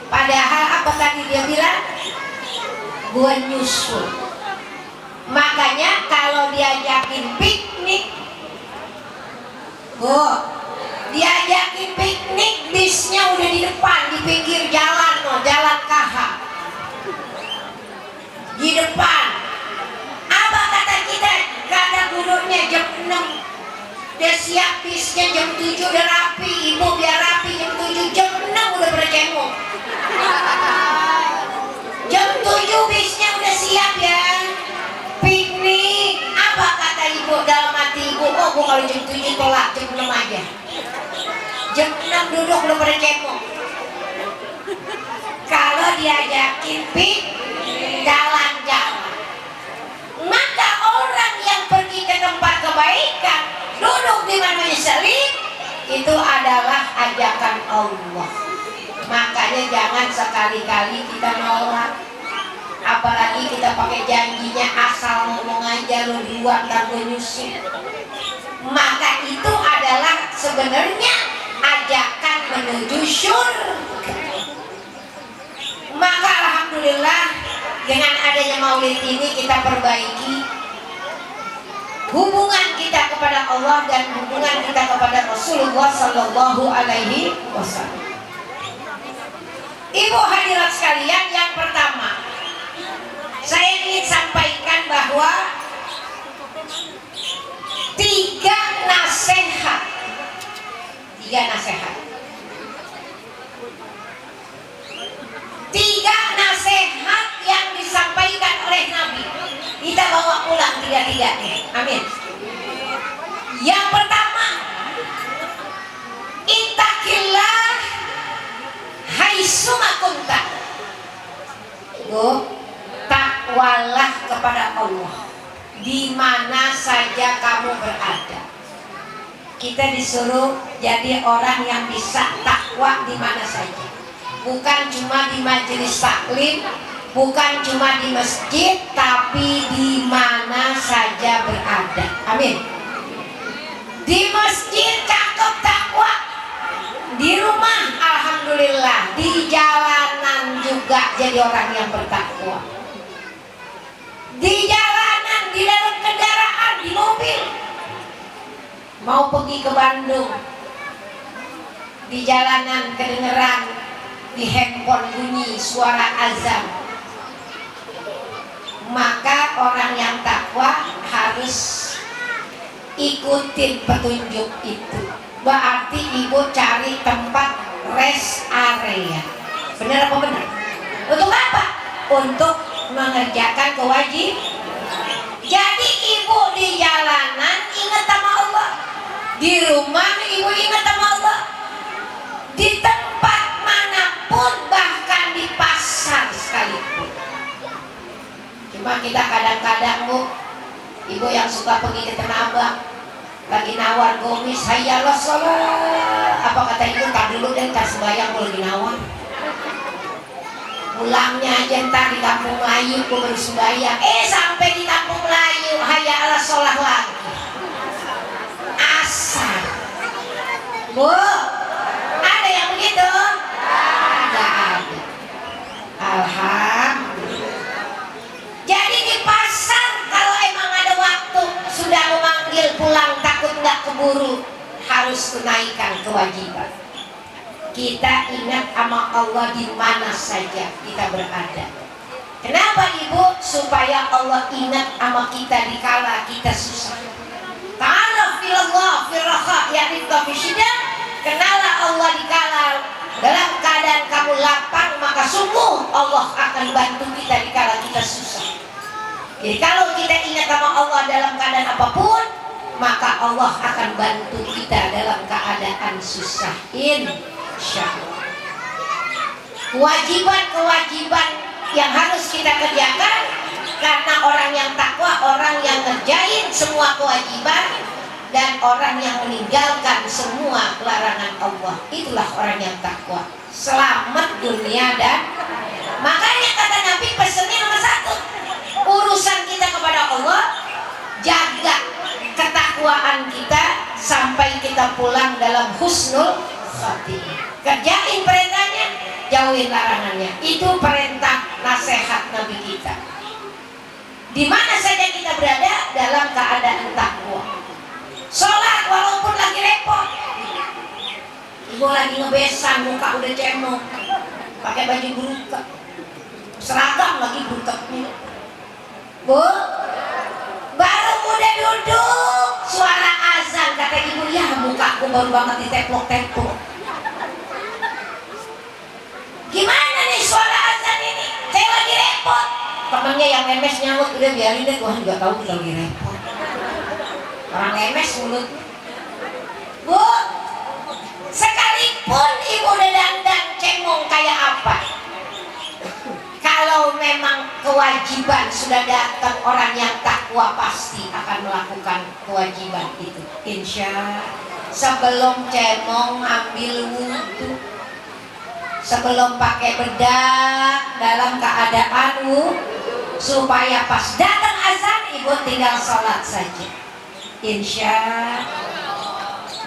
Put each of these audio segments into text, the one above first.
Padahal apa tadi dia bilang? Gua nyusul. Makanya kalau diajakin piknik, diajakin piknik, bisnya udah di depan, di pinggir jalan, jalan KH, di depan. Apa kata kita? Kata gurunya jam 6 udah siap, bisnya jam 7 udah rapi. Ibu biar rapi jam 7, jam 6 udah bercemong. Jam 7 bisnya udah siap ya, piknik. Apa kata ibu dalam hati ibu? Oh, gua kalau jam 7 tolak, jam 6 aja. Jam 6 duduk udah bercemong. Kalau diajakin jalan-jalan, maka orang yang pergi ke tempat kebaikan, duduk di mana selim, itu adalah ajakan Allah. Makanya jangan sekali-kali kita nolak. Apalagi kita pakai janjinya asal ngomong aja, lo duluan ntar gue nyusul. Maka itu adalah sebenarnya ajakan menuju syurga. Maka alhamdulillah dengan adanya maulid ini kita perbaiki hubungan kita kepada Allah dan hubungan kita kepada Rasulullah Sallallahu Alaihi Wasallam. Ibu hadirat sekalian, yang pertama saya ingin sampaikan bahwa 3 nasihat. Tiga nasihat yang disampaikan oleh Nabi. Kita bawa pulang 3-3-nya. Amin. Yang pertama, ittaqillah haitsuma kunta. Takwalah kepada Allah di mana saja kamu berada. Kita disuruh jadi orang yang bisa takwa di mana saja. Bukan cuma di majelis taklim, bukan cuma di masjid, tapi di mana saja berada. Amin. Di masjid cakep takwa, di rumah alhamdulillah, di jalanan juga jadi orang yang bertakwa. Di jalanan, di dalam kendaraan, di mobil, mau pergi ke Bandung, di jalanan kedengeran di handphone bunyi suara azan, maka orang yang takwa harus ikutin petunjuk itu. Berarti ibu cari tempat rest area. Benar apa benar? Untuk apa? Untuk mengerjakan kewajiban. Jadi ibu di jalanan ingat sama Allah, di rumah ibu ingat sama Allah, di tempat manapun, bahkan di pasar sekalipun. Cuma kita kadang-kadang bu, ibu yang suka pergi ke Tanah Abang, lagi nawar gomis, hayyalah sholat. Apa kata ibu? Tak dulu deh, tak sembahyang gue lagi nawar. Pulangnya aja ntar di Kampung Melayu gue baru sembahyang. Sampai di Kampung Melayu hayyalah sholat lagi. Asal bu, ada yang begitu? Nggak ada. Alhamdulillah. Jadi di pasar kalau emang ada waktu, sudah memanggil pulang takut nggak keburu, harus tunaikan kewajiban. Kita ingat sama Allah di mana saja kita berada. Kenapa ibu? Supaya Allah ingat sama kita di kala kita susah. Ta'aruf ilallah firraha ya'rifka fisyiddah. Kenalah Allah di kala dalam keadaan kamu lapang, maka sungguh Allah akan bantu kita di kala kita susah. Jadi kalau kita ingat sama Allah dalam keadaan apapun, maka Allah akan bantu kita dalam keadaan susah. Insyaallah. Kewajiban-kewajiban yang harus kita kerjakan, karena orang yang takwa, orang yang ngerjain semua kewajiban, dan orang yang meninggalkan semua larangan Allah, itulah orang yang takwa. Selamat dunia dan makanya kata Nabi pesannya nomor 1, urusan kita kepada Allah, jaga ketakwaan kita sampai kita pulang dalam husnul khatimah. Kerjain perintahnya, jauhin larangannya. Itu perintah nasihat Nabi kita. Di mana saja kita berada dalam keadaan takwa. Sholat walaupun lagi repot, ibu lagi ngebesan, muka udah cemong, pakai baju buruk, seragam lagi buteknya. Bu, baru udah duduk, suara azan, kata ibu, ya mukaku baru banget diteplok-teplok. Gimana nih suara azan ini? Saya lagi repot. Temennya yang lemes nyamuk, udah biarin deh, Tuhan juga tahu kita lagi repot. Orang lemes mulut. Bu, sekalipun ibu udah dandan cemong kayak apa, kalau memang kewajiban sudah datang, orang yang takwa pasti akan melakukan kewajiban itu. Insya sebelum cemong ambil wudhu, sebelum pakai bedak, dalam keadaan supaya pas datang azan ibu tinggal sholat saja. Insya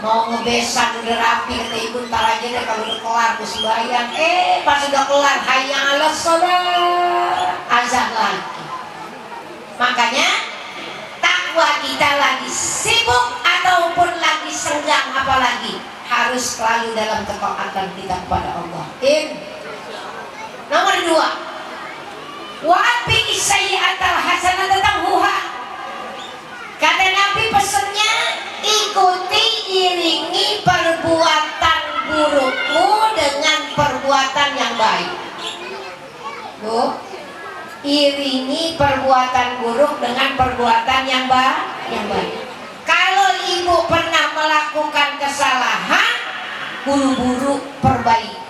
mau ngebesan udah rapi, kata ibu, ntar aja deh kalau udah kelar aku sembahyang. Pas udah kelar, hayya 'alas sholat, azan lagi. Makanya takwa kita lagi sibuk ataupun lagi senggang, apalagi harus selalu dalam ketaatan kita kepada Allah. Nomor 2, wa'atbi sayyi'atal hasanata tamhuha. Kata Nabi pesennya, ikuti, iringi perbuatan burukmu dengan perbuatan yang baik. Bu, iringi perbuatan buruk dengan perbuatan yang baik. Kalau ibu pernah melakukan kesalahan, buru-buru perbaiki.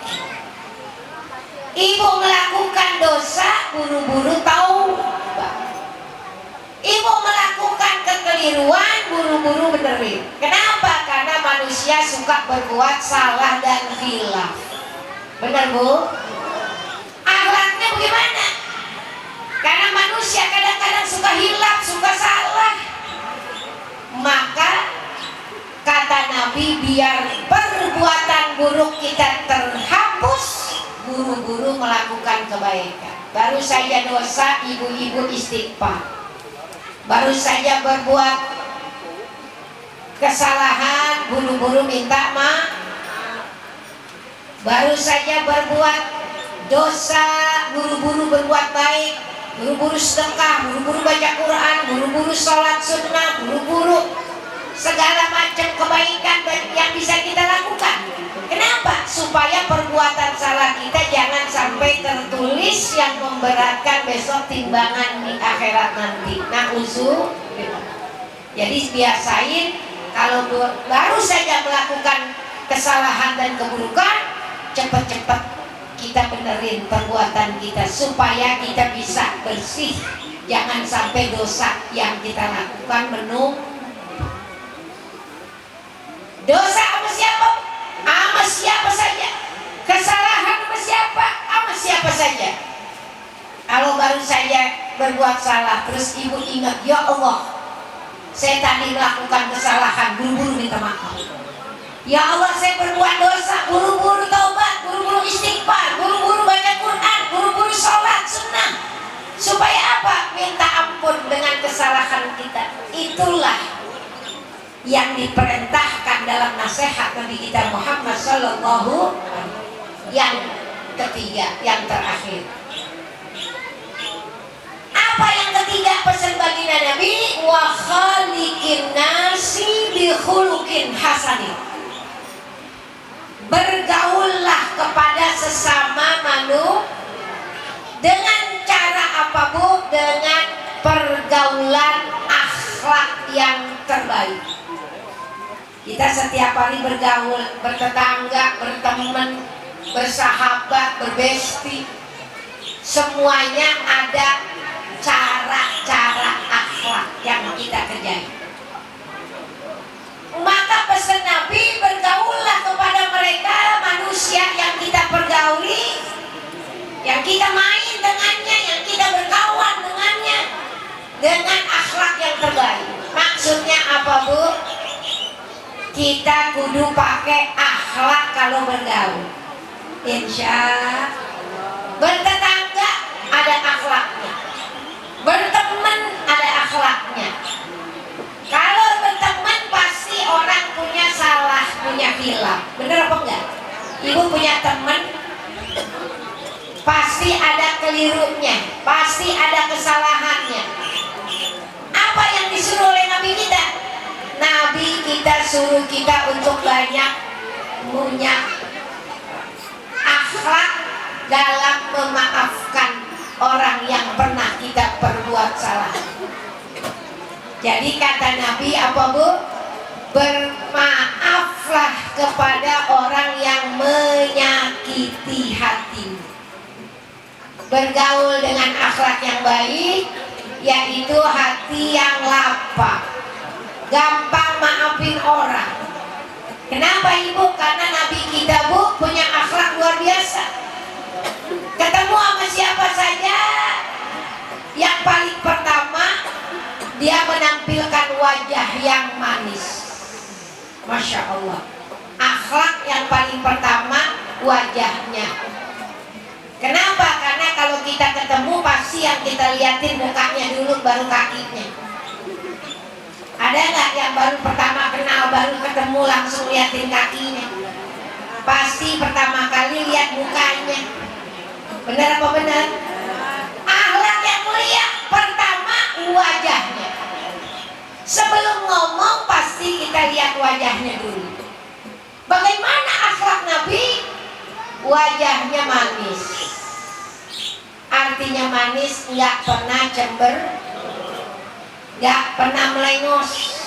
Ibu melakukan dosa, buru-buru taubat. Ibu melakukan kekeliruan, buru-buru benerin. Kenapa? Karena manusia suka berbuat salah dan khilaf. Benar Bu? Akhlaknya bagaimana? Karena manusia kadang-kadang suka hilaf, suka salah. Maka kata Nabi, biar perbuatan buruk kita terhapus, buru-buru melakukan kebaikan. Baru saja dosa, ibu-ibu istighfar. Baru saja berbuat kesalahan, buru-buru minta maaf. Baru saja berbuat dosa, buru-buru berbuat baik, buru-buru sedekah, buru-buru baca Quran, buru-buru sholat sunnah, buru-buru segala macam kebaikan yang bisa kita lakukan. Kenapa? Supaya perbuatan salah kita jangan sampai tertulis yang memberatkan besok timbangan di akhirat nanti. Jadi biasain kalau baru saja melakukan kesalahan dan keburukan, cepat-cepat kita benerin perbuatan kita supaya kita bisa bersih. Jangan sampai dosa yang kita lakukan dosa sama siapa? Sama siapa saja. Kesalahan sama siapa? Sama siapa saja. Kalau baru saja berbuat salah, terus ibu ingat, ya Allah, saya tadi melakukan kesalahan, buru-buru minta maaf. Ya Allah, saya berbuat dosa, buru-buru taubat, buru-buru istighfar, buru-buru baca Quran, buru-buru sholat sunnah. Supaya apa? Minta ampun dengan kesalahan kita. Itulah yang diperintahkan dalam nasihat Nabi kita Muhammad Sallallahu Alaihi Wasallam. Yang ketiga, yang terakhir. Apa yang ketiga pesan baginda Nabi? Wa khaliqin nasi bi khuluqin hasanin. Bergaullah kepada sesama manusia dengan cara apa Bu? Dengan pergaulan akhlak yang terbaik. Kita setiap hari bergaul, bertetangga, berteman, bersahabat, berbesti, semuanya ada cara-cara akhlak yang kita kerjain. Maka pesan Nabi, bergaullah kepada mereka manusia yang kita pergauli, yang kita main dengannya, yang kita berkawan dengannya, dengan akhlak yang terbaik. Maksudnya apa Bu? Kita kudu pakai akhlak kalau bergaul. Insya bertetangga ada akhlaknya, berteman ada akhlaknya. Kalau berteman pasti orang punya salah, punya hilaf. Bener apa enggak? Ibu punya teman pasti ada kelirunya, pasti ada kesalahannya. Apa yang disuruh oleh Nabi kita? Nabi kita suruh kita untuk banyak punya akhlak dalam memaafkan orang yang pernah kita perbuat salah. Jadi kata Nabi apa Bu? Bermaaflah kepada orang yang menyakiti hatimu. Bergaul dengan akhlak yang baik, yaitu hati yang lapang, gampang maafin orang. Kenapa Ibu? Karena Nabi kita Bu punya akhlak luar biasa. Ketemu sama siapa saja, yang paling pertama dia menampilkan wajah yang manis. Masya Allah. Akhlak yang paling pertama wajahnya. Kenapa? Karena kalau kita ketemu pasti yang kita liatin mukanya dulu baru kakinya. Ada nggak yang baru pertama kenal, baru ketemu langsung liatin kakinya? Pasti pertama kali lihat mukanya. Benar apa benar? Akhlak yang mulia pertama wajahnya. Sebelum ngomong pasti kita lihat wajahnya dulu. Bagaimana akhlak Nabi? Wajahnya manis. Artinya manis, nggak pernah cember, nggak pernah melengos.